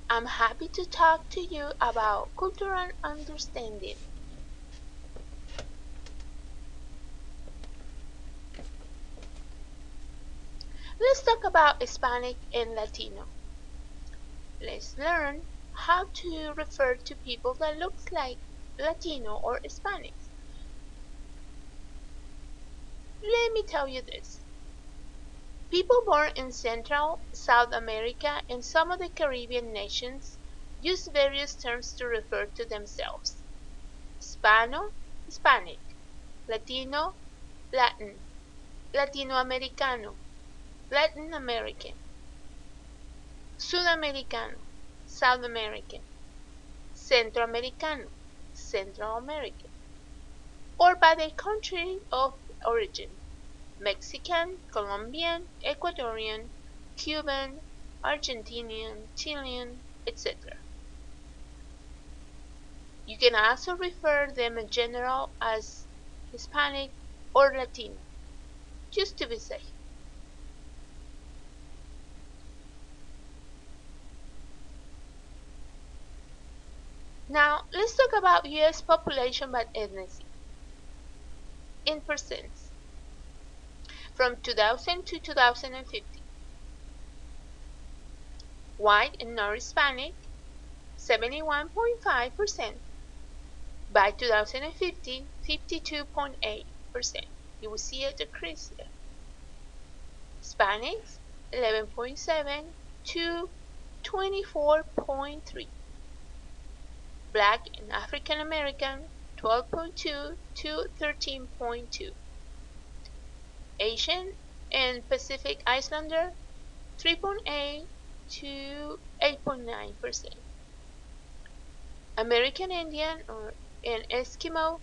I'm happy to talk to you about cultural understanding. Let's talk about Hispanic and Latino. Let's learn how to refer to people that looks like Latino or Hispanics. Let me tell you this. People born in Central, South America, and some of the Caribbean nations use various terms to refer to themselves. Hispano, Hispanic; Latino, Latin; Latinoamericano, Latin American; Sudamericano, South American; Centroamericano, Central American; or by their country of origin: Mexican, Colombian, Ecuadorian, Cuban, Argentinian, Chilean, etc. You can also refer them in general as Hispanic or Latino, just to be safe. Now, let's talk about US population by ethnicity in percents from 2000 to 2050. White and non-Hispanic, 71.5%. By 2050, 52.8%. You will see a decrease there. Hispanics, 11.7 to 24.3. Black and African American, 12.2 to 13.2. Asian and Pacific Islander, 3.8 to 8.9%. American Indian or an Eskimo, zero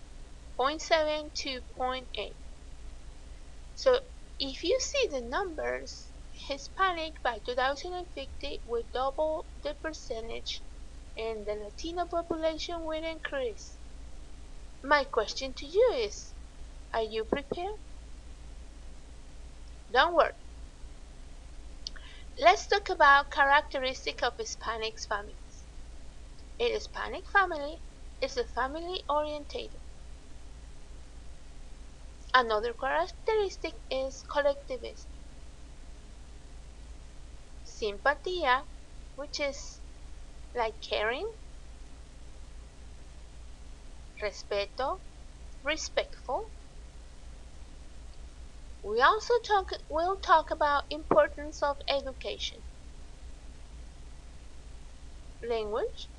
point 0.7 to zero point 0.8. So if you see the numbers, Hispanic by 2050 will double the percentage and the Latino population will increase. My question to you is, are you prepared? Don't worry. Let's talk about characteristics of Hispanic families. A Hispanic family is a family oriented. Another characteristic is collectivist. Simpatía, which is like caring. Respeto, respectful. We'll talk about importance of education, language,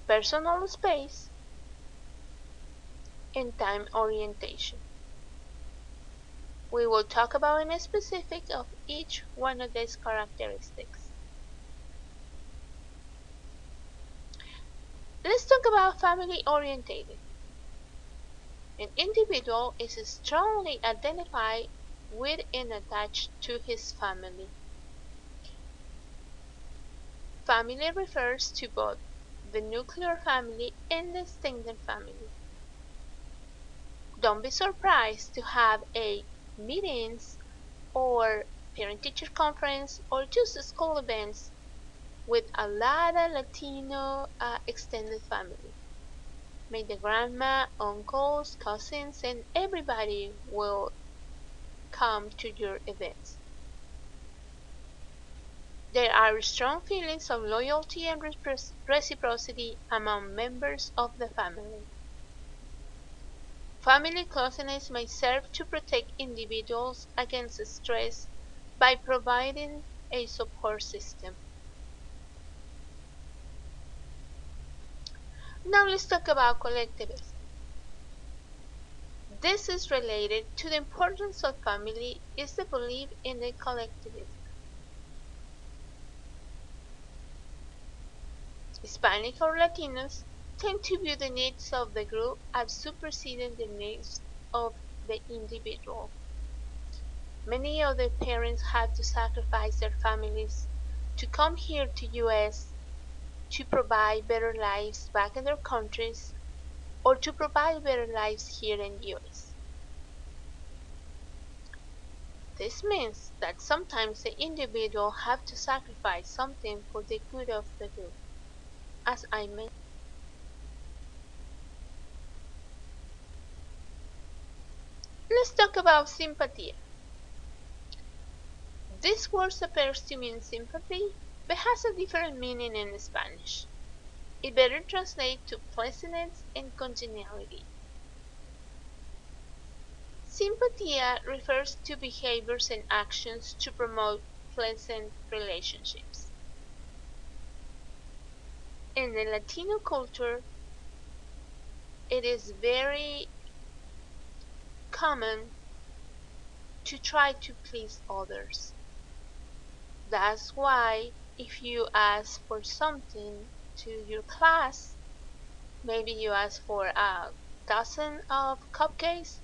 personal space, and time orientation. We will talk about in specific of each one of these characteristics. Let's talk about family orientated. An individual is strongly identified with and attached to his family. Family refers to both the nuclear family and the extended family. Don't be surprised to have a meetings or parent-teacher conference or just school events with a lot of Latino extended family. May the grandma, uncles, cousins, and everybody will come to your events. There are strong feelings of loyalty and reciprocity among members of the family. Family closeness may serve to protect individuals against stress by providing a support system. Now let's talk about collectivism. This is related to the importance of family is the belief in the collectivism. Hispanic or Latinos tend to view the needs of the group as superseding the needs of the individual. Many of the parents had to sacrifice their families to come here to US to provide better lives back in their countries or to provide better lives here in US. This means that sometimes the individual have to sacrifice something for the good of the group, as I mentioned. Let's talk about sympatía. This word appears to mean sympathy, but has a different meaning in Spanish. It better translates to pleasantness and congeniality. Simpatía refers to behaviors and actions to promote pleasant relationships. In the Latino culture, it is very common to try to please others. That's why if you ask for something to your class, maybe you ask for a dozen of cupcakes,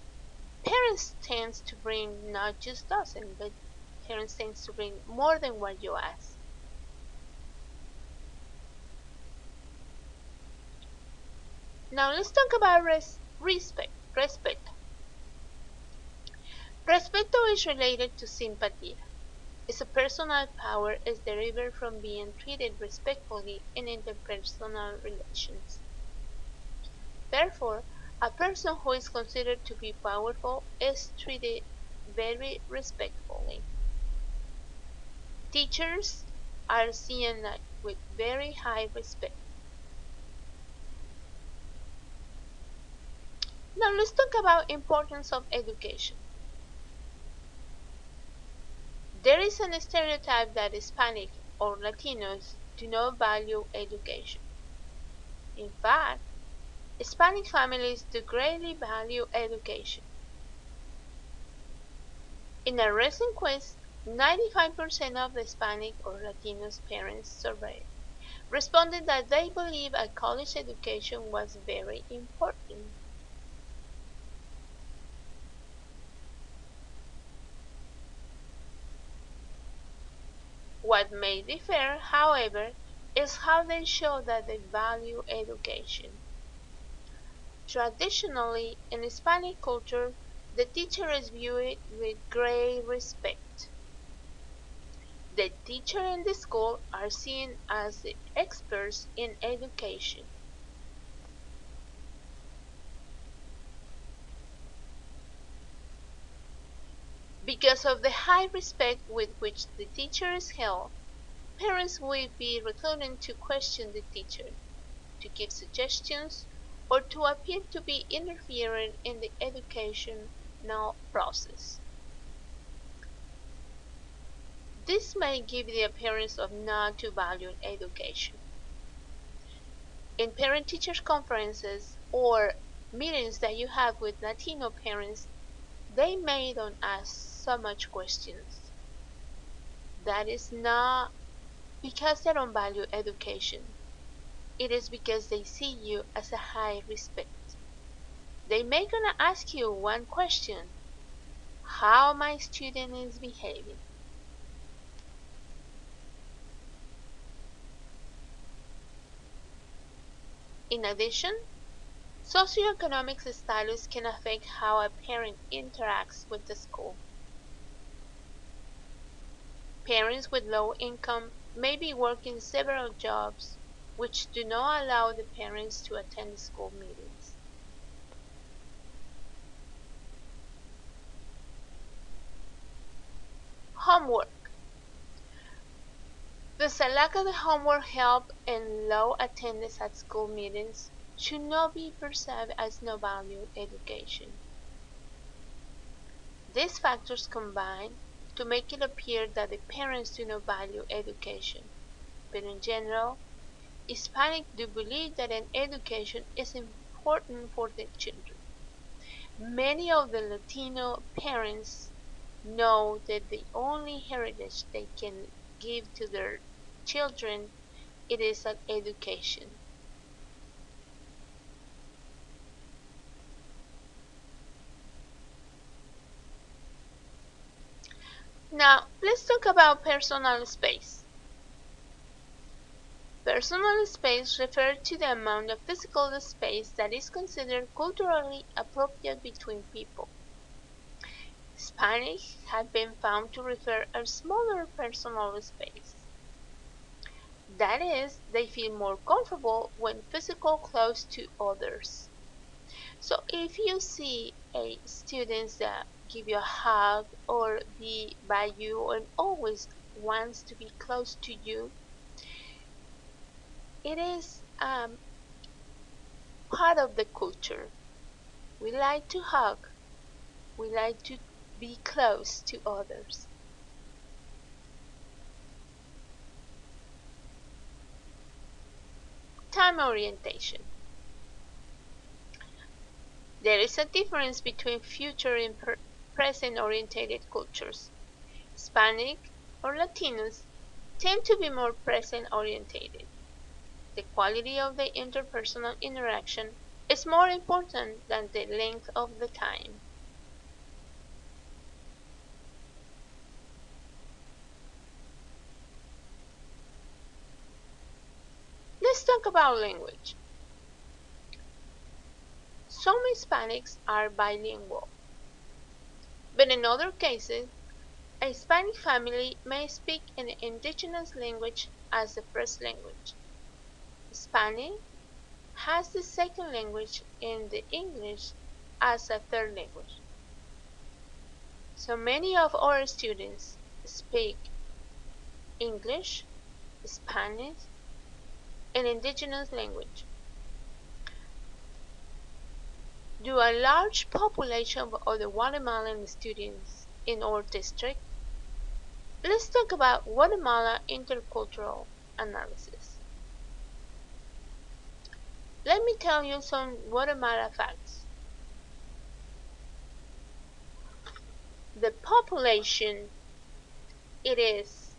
parents tend to bring not just dozen, but parents tend to bring more than what you ask. Now let's talk about respect. Respeto is related to simpatía. Its personal power is derived from being treated respectfully in interpersonal relations. Therefore, a person who is considered to be powerful is treated very respectfully. Teachers are seen with very high respect. Now let's talk about importance of education. There is an stereotype that Hispanic or Latinos do not value education. In fact, Hispanic families do greatly value education. In a recent quiz, 95% of the Hispanic or Latinos parents surveyed responded that they believe a college education was very important. What may differ, however, is how they show that they value education. Traditionally, in Hispanic culture, the teacher is viewed with great respect. The teacher and the school are seen as the experts in education. Because of the high respect with which the teacher is held, parents will be reluctant to question the teacher, to give suggestions, or to appear to be interfering in the educational process. This may give the appearance of not to value education. In parent-teacher conferences or meetings that you have with Latino parents, they may don't ask so much questions. That is not because they don't value education. It is because they see you as a high respect. They may gonna ask you one question: how my student is behaving. In addition, socioeconomic status can affect how a parent interacts with the school. Parents with low income may be working several jobs, which do not allow the parents to attend school meetings. Homework. Does a lack of homework help and low attendance at school meetings should not be perceived as no value education. These factors combine to make it appear that the parents do not value education, but in general, Hispanics do believe that an education is important for their children. Many of the Latino parents know that the only heritage they can give to their children it is an education. Now, let's talk about personal space. Personal space refers to the amount of physical space that is considered culturally appropriate between people. Hispanic have been found to refer a smaller personal space. That is, they feel more comfortable when physical close to others. So if you see a student that give you a hug or be by you and always wants to be close to you, it is part of the culture. We like to hug. We like to be close to others. Time orientation. There is a difference between future and present oriented cultures. Hispanic or Latinos tend to be more present oriented. The quality of the interpersonal interaction is more important than the length of the time. Let's talk about language. Some Hispanics are bilingual, but in other cases, a Hispanic family may speak an indigenous language as the first language. Spanish has the second language and the English as a third language. So many of our students speak English, Spanish, and indigenous language. Due a large population of the Guatemalan students in our district, let's talk about Guatemala intercultural analysis. Let me tell you some Guatemala facts. The population, it is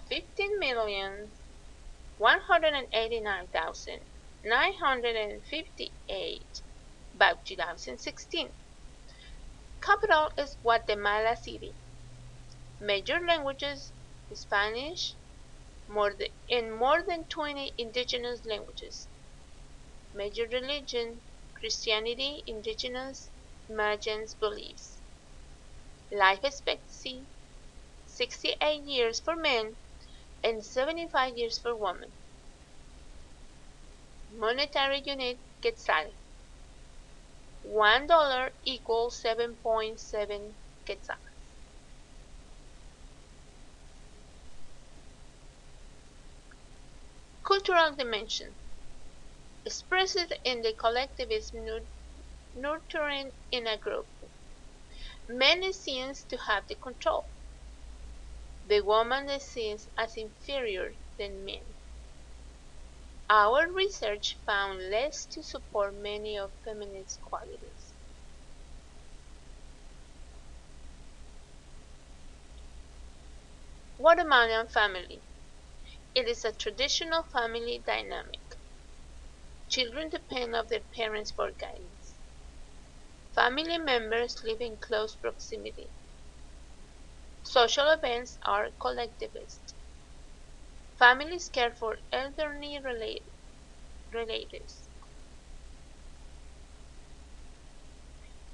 15,189,958 by 2016. Capital is Guatemala City. Major languages Spanish, more than 20 indigenous languages. Major religion Christianity, indigenous Mayans beliefs. Life expectancy 68 years for men and 75 years for women. Monetary unit quetzal. $1 equals 7.7 quetzals. Cultural dimension. Expressed in the collectivism nurturing in a group. Men is seen to have the control. The woman is seen as inferior than men. Our research found less to support many of feminist qualities. Guatemalan family. It is a traditional family dynamic. Children depend on their parents for guidance. Family members live in close proximity. Social events are collectivist. Families care for elderly relatives.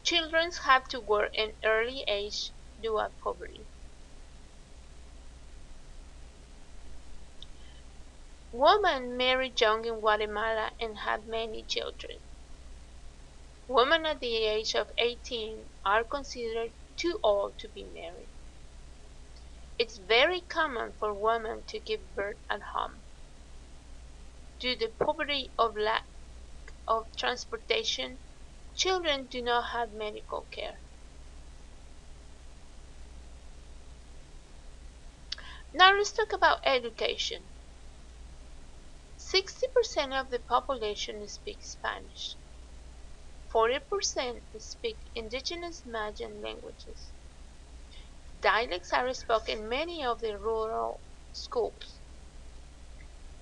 Children have to work at an early age due to poverty. Women marry young in Guatemala and have many children. Women at the age of 18 are considered too old to be married. It's very common for women to give birth at home. Due to the poverty of lack of transportation, children do not have medical care. Now let's talk about education. 60% of the population speaks Spanish. 40% speak indigenous Mayan languages. Dialects are spoken in many of the rural schools.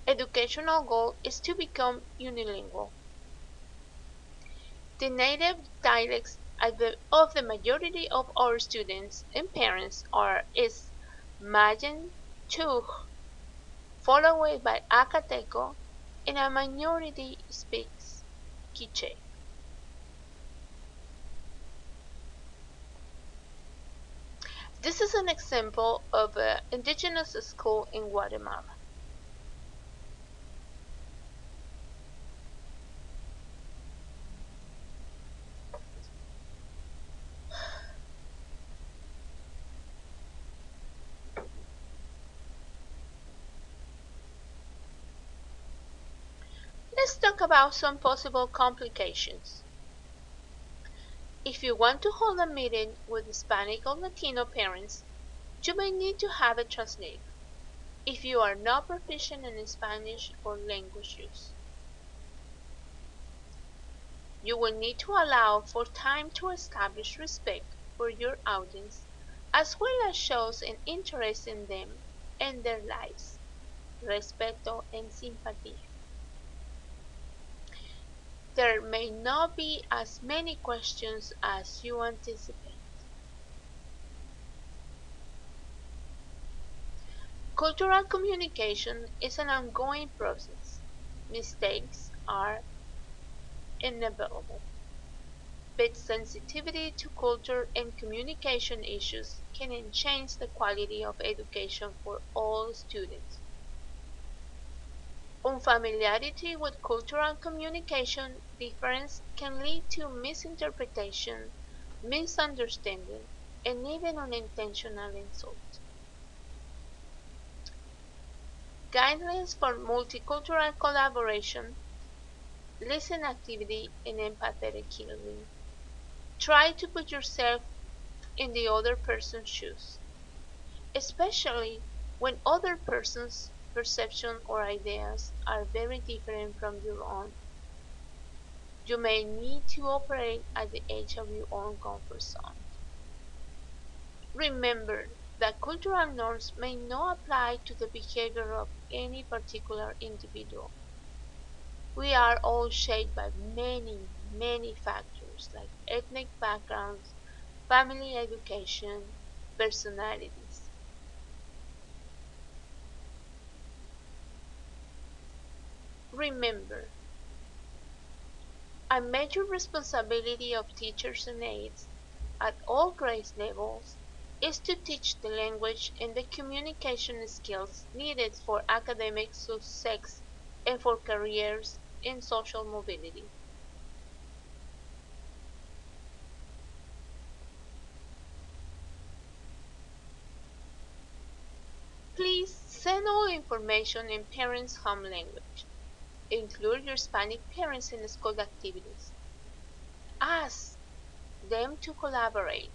Educational goal is to become unilingual. The native dialects of the majority of our students and parents is Mayan Chuj, followed by Acateco, and a minority speaks Quiche. This is an example of an indigenous school in Guatemala. Let's talk about some possible complications. If you want to hold a meeting with Hispanic or Latino parents, you may need to have a translator if you are not proficient in Spanish or language use. You will need to allow for time to establish respect for your audience as well as shows an interest in them and their lives. Respeto and simpatía. There may not be as many questions as you anticipate. Cultural communication is an ongoing process. Mistakes are inevitable, but sensitivity to culture and communication issues can enhance the quality of education for all students. Unfamiliarity with cultural communication difference can lead to misinterpretation, misunderstanding, and even unintentional insult. Guidelines for multicultural collaboration, listen activity, and empathetic hearing. Try to put yourself in the other person's shoes, especially when other person's perception or ideas are very different from your own. You may need to operate at the edge of your own comfort zone. Remember that cultural norms may not apply to the behavior of any particular individual. We are all shaped by many, many factors like ethnic backgrounds, family education, personalities. Remember, a major responsibility of teachers and aides at all grade levels is to teach the language and the communication skills needed for academic success and for careers in social mobility. Please send all information in parents' home language. Include your Hispanic parents in school activities. Ask them to collaborate.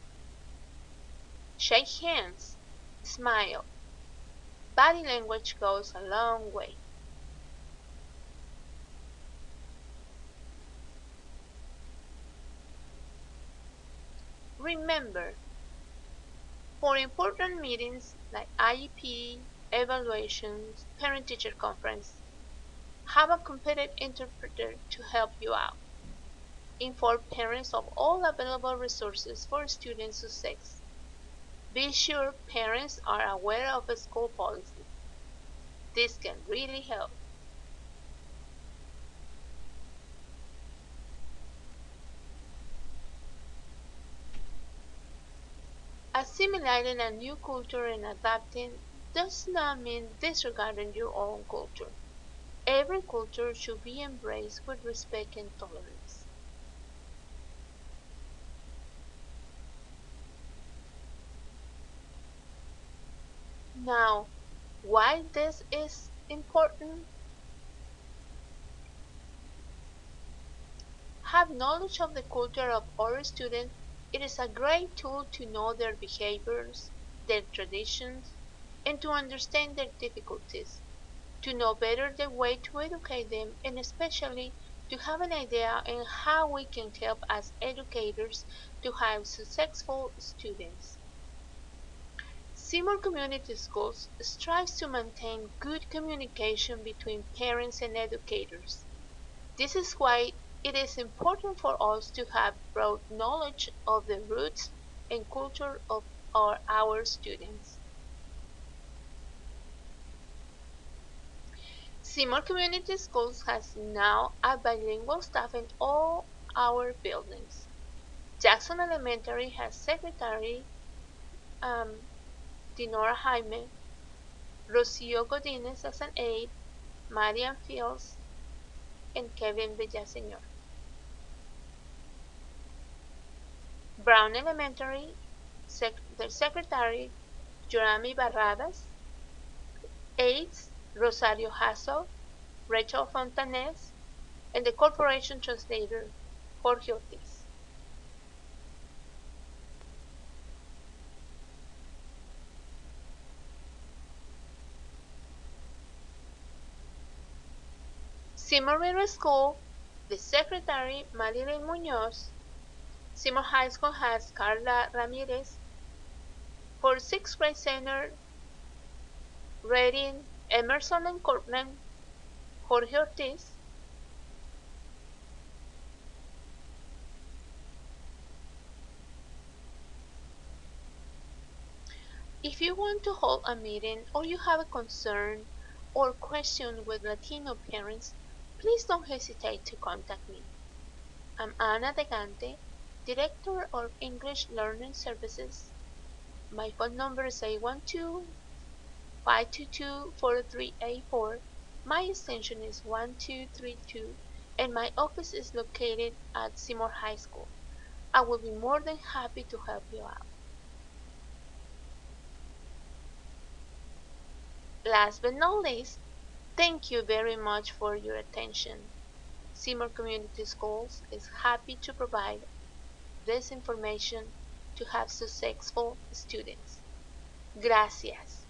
Shake hands. Smile. Body language goes a long way. Remember, for important meetings like IEP, evaluations, parent-teacher conference, have a competent interpreter to help you out. Inform parents of all available resources for student success. Be sure parents are aware of school policies. This can really help. Assimilating a new culture and adapting does not mean disregarding your own culture. Every culture should be embraced with respect and tolerance. Now, why this is important? Have knowledge of the culture of our students. It is a great tool to know their behaviors, their traditions, and to understand their difficulties, to know better the way to educate them, and especially to have an idea on how we can help as educators to have successful students. Seymour Community Schools strives to maintain good communication between parents and educators. This is why it is important for us to have broad knowledge of the roots and culture of our students. Seymour Community Schools has now a bilingual staff in all our buildings. Jackson Elementary has secretary Dinora Jaime, Rocio Godinez as an aide, Marian Fields, and Kevin Villaseñor. Brown Elementary, the secretary, Yorami Barradas, aides, Rosario Hasso, Rachel Fontanes, and the corporation translator, Jorge Ortiz. Seymour Middle School, the secretary, Marilyn Munoz. Seymour High School has Carla Ramirez. For sixth grade senior, Reading, Emerson and Cortland, Jorge Ortiz. If you want to hold a meeting or you have a concern or question with Latino parents, please don't hesitate to contact me. I'm Ana Degante, Director of English Learning Services. My phone number is 812-522-4384. My extension is 1232 and my office is located at Seymour High School. I will be more than happy to help you out. Last but not least, thank you very much for your attention. Seymour Community Schools is happy to provide this information to have successful students. Gracias.